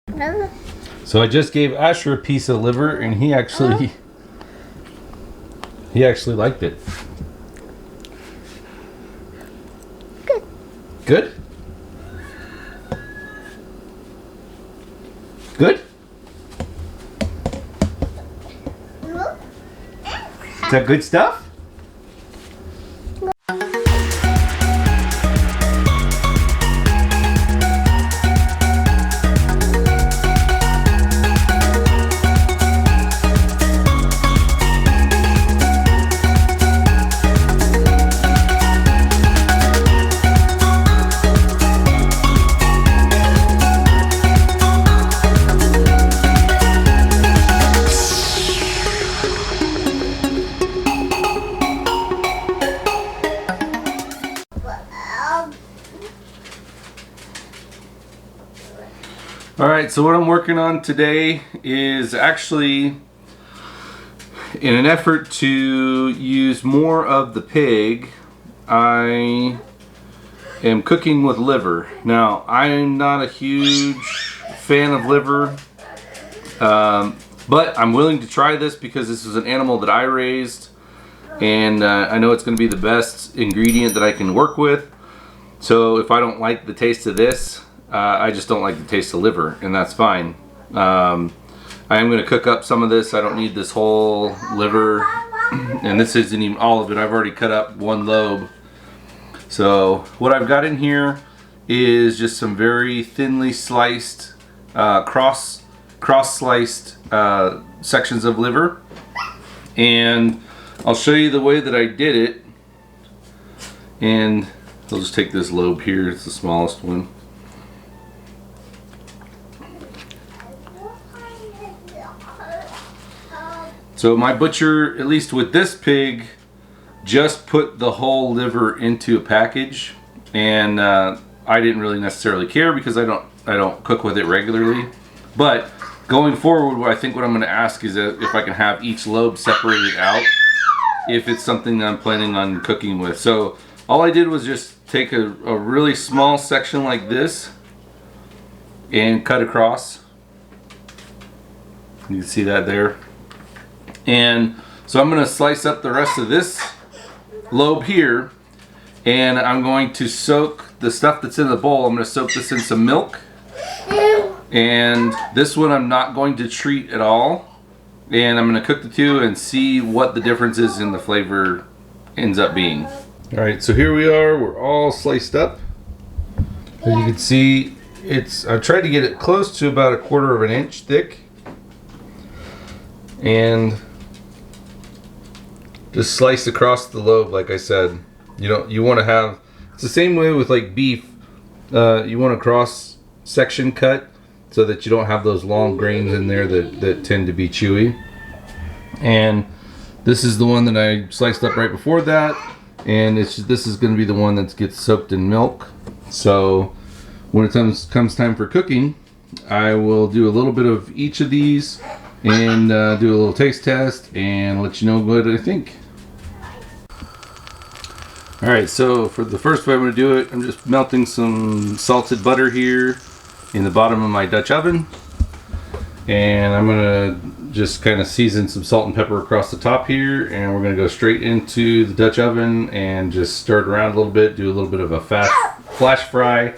So I just gave Asher a piece of liver, and he actually liked it. Good. Good? Good? Is that good stuff? Alright, so what I'm working on today is actually in an effort to use more of the pig, I am cooking with liver. Now, I'm not a huge fan of liver, but I'm willing to try this because this is an animal that I raised, and I know it's going to be the best ingredient that I can work with. So if I don't like the taste of this, I just don't like the taste of liver, and that's fine. I am going to cook up some of this. I don't need this whole liver, and this isn't even all of it. I've already cut up one lobe. So what I've got in here is just some very thinly sliced, cross sliced sections of liver, and I'll show you the way that I did it. And I'll just take this lobe here. It's the smallest one. So my butcher, at least with this pig, just put the whole liver into a package, and I didn't really necessarily care because I don't cook with it regularly. But going forward, I think what I'm going to ask is if I can have each lobe separated out, if it's something that I'm planning on cooking with. So all I did was just take a really small section like this and cut across. You can see that there. And so I'm going to slice up the rest of this lobe here, and I'm going to soak the stuff that's in the bowl. I'm going to soak this in some milk, and this one I'm not going to treat at all, and I'm going to cook the two and see what the difference is in the flavor ends up being. Alright, so here we are. We're all sliced up. As you can see, I tried to get it close to about 1/4 of an inch thick, and just slice across the lobe. Like I said, you want to have, it's the same way with like beef. You want a cross section cut so that you don't have those long grains in there that tend to be chewy. And this is the one that I sliced up right before that, and this is going to be the one that gets soaked in milk. So when it comes time for cooking, I will do a little bit of each of these and do a little taste test and let you know what I think. Alright, so for the first way I'm going to do it, I'm just melting some salted butter here in the bottom of my Dutch oven. And I'm going to just kind of season some salt and pepper across the top here, and we're going to go straight into the Dutch oven and just stir it around a little bit, do a little bit of a flash fry,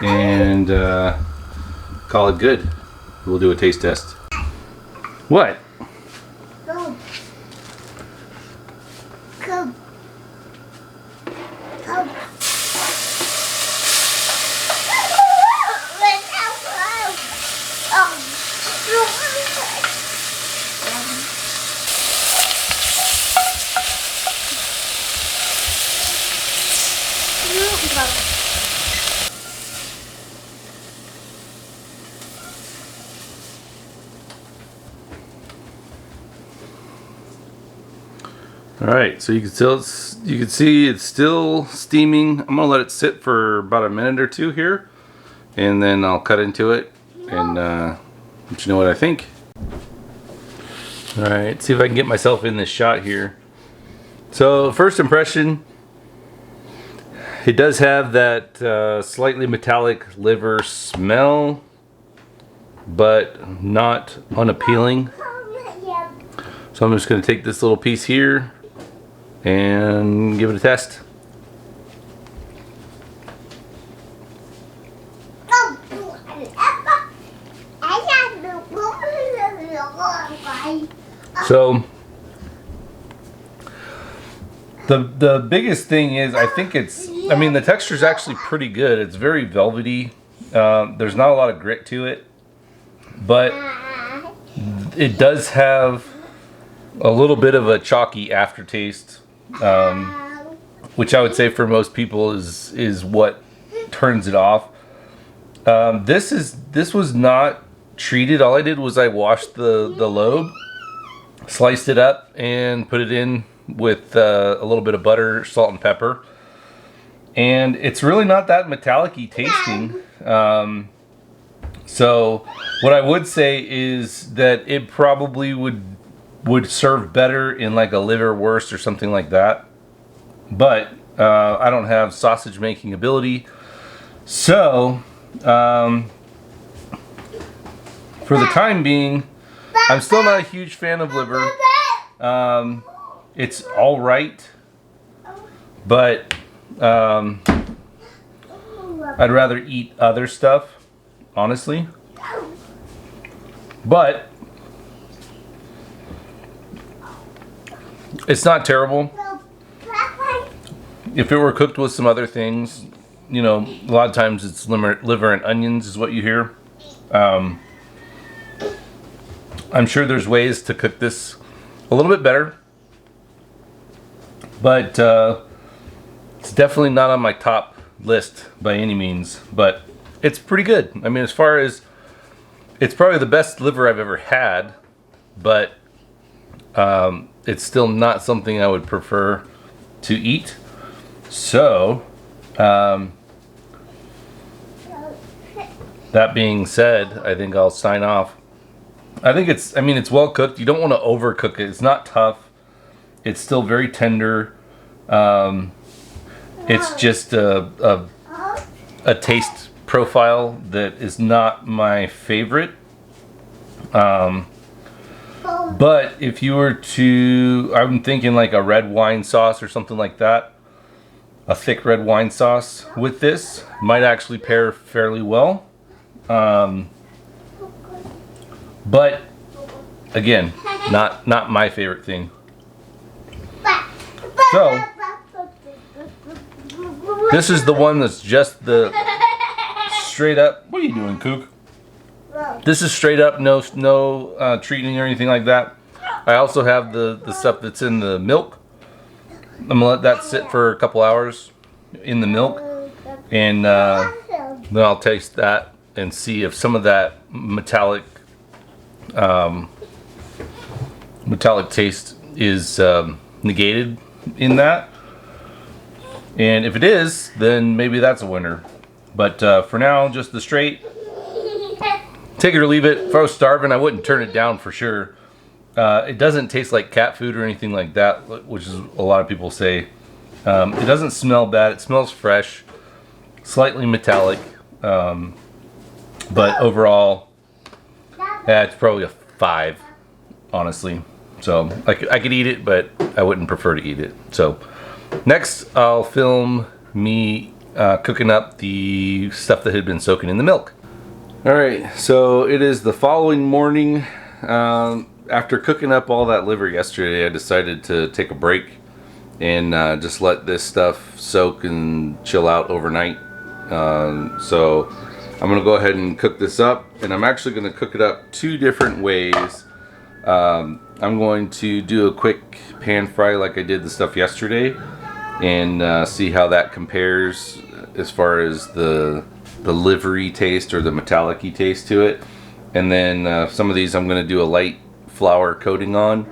and call it good. We'll do a taste test. What? Go. Come. Come. Alright, so you can see it's still steaming. I'm gonna let it sit for about a minute or two here, and then I'll cut into it and let you know what I think. Alright, see if I can get myself in this shot here. So first impression, it does have that slightly metallic liver smell. but not unappealing. So I'm just going to take this little piece here and give it a test. So the biggest thing is, I think I mean, the texture is actually pretty good. It's very velvety. There's not a lot of grit to it, but it does have a little bit of a chalky aftertaste, which I would say for most people is what turns it off. This was not treated. All I did was I washed the lobe, sliced it up, and put it in with a little bit of butter, salt, and pepper. And it's really not that metallic-y tasting. So what I would say is that it probably would serve better in like a liverwurst or something like that. But I don't have sausage making ability. So for the time being, I'm still not a huge fan of liver. It's all right, but I'd rather eat other stuff, honestly. But it's not terrible. If it were cooked with some other things, you know, a lot of times it's liver and onions is what you hear. I'm sure there's ways to cook this a little bit better, but it's definitely not on my top list by any means, but it's pretty good. I mean, as far as, it's probably the best liver I've ever had, but it's still not something I would prefer to eat. So that being said, I think I'll sign off. I think it's well cooked. You don't want to overcook it. It's not tough. It's still very tender. It's just a taste profile that is not my favorite. But if you were to, I'm thinking like a red wine sauce or something like that. A thick red wine sauce with this might actually pair fairly well. But again, not my favorite thing. So this is the one that's just the straight up. What are you doing, Kook? This is straight up, no treating or anything like that. I also have the stuff that's in the milk. I'm gonna let that sit for a couple hours in the milk, and then I'll taste that and see if some of that metallic taste is negated in that. And if it is, then maybe that's a winner. But for now, just the straight. Take it or leave it. If I was starving, I wouldn't turn it down for sure. It doesn't taste like cat food or anything like that, which is a lot of people say. It doesn't smell bad. It smells fresh, slightly metallic. But overall, yeah, it's probably a 5, honestly. So I could eat it, but I wouldn't prefer to eat it. So next, I'll film me cooking up the stuff that had been soaking in the milk. All right, so it is the following morning. After cooking up all that liver yesterday, I decided to take a break and just let this stuff soak and chill out overnight. So I'm gonna go ahead and cook this up, and I'm actually gonna cook it up 2 different ways. I'm going to do a quick pan fry like I did the stuff yesterday, and see how that compares as far as the livery taste or the metallic-y taste to it. And then some of these I'm going to do a light flour coating on,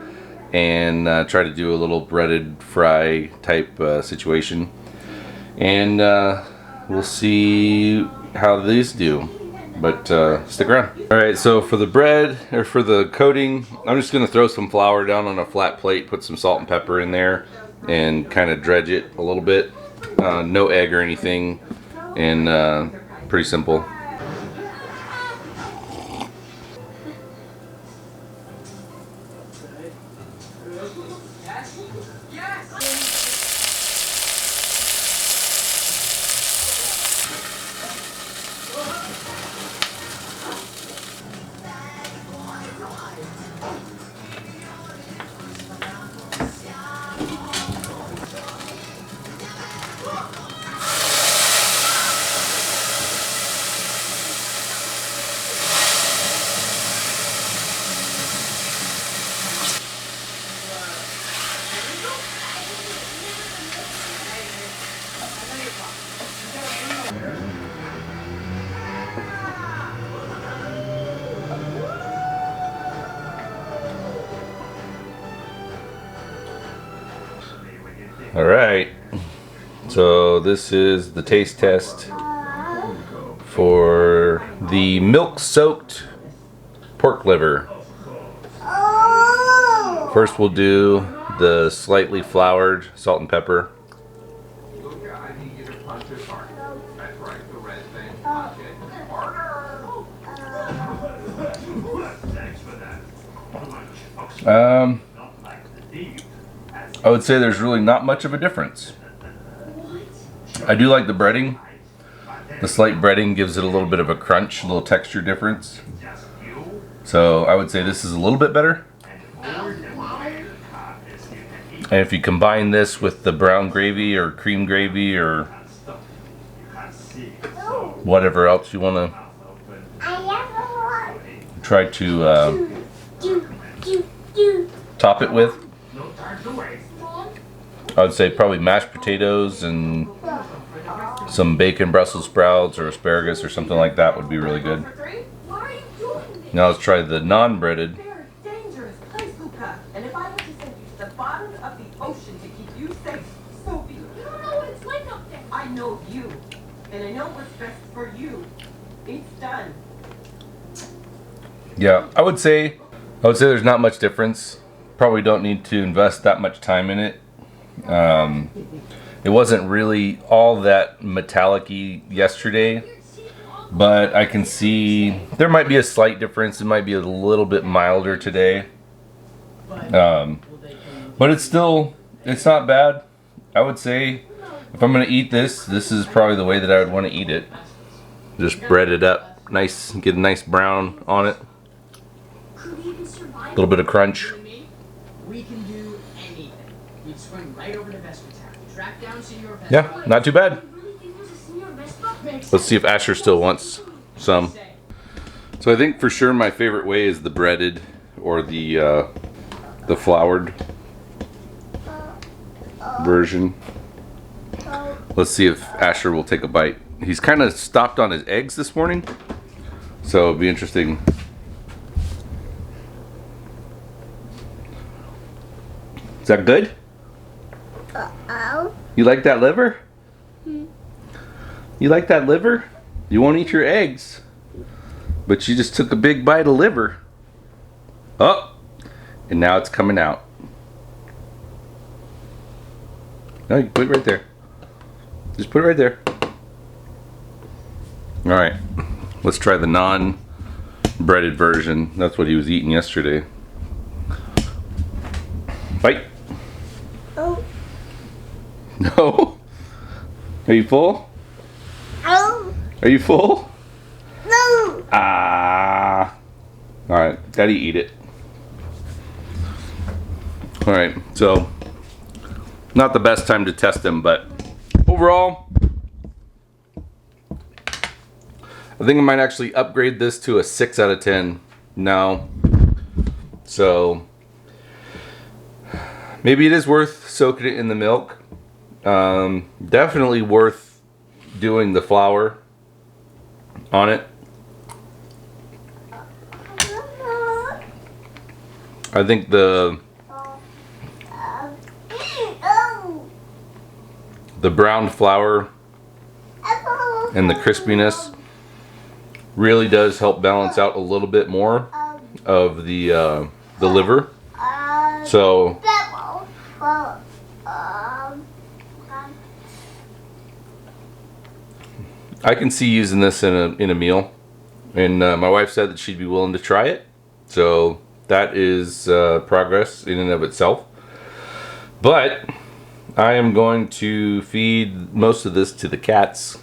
and try to do a little breaded fry type situation. And we'll see how these do. But stick around. Alright, so for the bread, or for the coating, I'm just going to throw some flour down on a flat plate, put some salt and pepper in there, and kind of dredge it a little bit. No egg or anything, and pretty simple. All right. So this is the taste test for the milk-soaked pork liver. First we'll do the slightly floured salt and pepper. I would say there's really not much of a difference. I do like the breading. The slight breading gives it a little bit of a crunch, a little texture difference. So I would say this is a little bit better. And if you combine this with the brown gravy or cream gravy or whatever else you want to try to top it with, I would say probably mashed potatoes and some bacon, Brussels sprouts, or asparagus or something like that would be really good. Now let's try the non-breaded. They're a dangerous place, Luca. And if I were to send you to the bottom of the ocean to keep you safe, so be it. You don't know what it's like up there. I know you. And I know what's best for you. It's done. Yeah, I would say there's not much difference. Probably don't need to invest that much time in it. It wasn't really all that metallic-y yesterday, but I can see there might be a slight difference. It might be a little bit milder today, but it's not bad. I would say if I'm gonna eat this is probably the way that I would want to eat it. Just bread it up nice, get a nice brown on it, a little bit of crunch. We can do anything. We'd swing right over to Vespa Town, track down Senor Vespa. Yeah, not too bad. Let's see if Asher still wants some. So I think for sure my favorite way is the breaded or the floured version. Let's see if Asher will take a bite. He's kind of stopped on his eggs this morning, so it'll be interesting. Is that good? You like that liver? You like that liver? You won't eat your eggs, but you just took a big bite of liver. Oh, and now it's coming out. No, you put it right there. Just put it right there. All right, let's try the non-breaded version. That's what he was eating yesterday. Bite. Oh. No? Are you full? Oh. Are you full? No. Ah. Alright, Daddy, eat it. Alright, so not the best time to test them, but overall, I think I might actually upgrade this to a 6 out of 10 now. So maybe it is worth soaking it in the milk. Definitely worth doing the flour on it. I think the browned flour and the crispiness really does help balance out a little bit more of the liver. So I can see using this in a meal, and my wife said that she'd be willing to try it. So that is progress in and of itself. But I am going to feed most of this to the cats,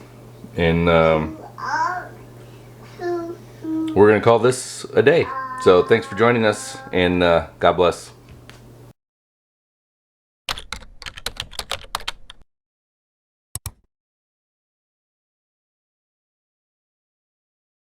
and we're going to call this a day. So thanks for joining us, and God bless.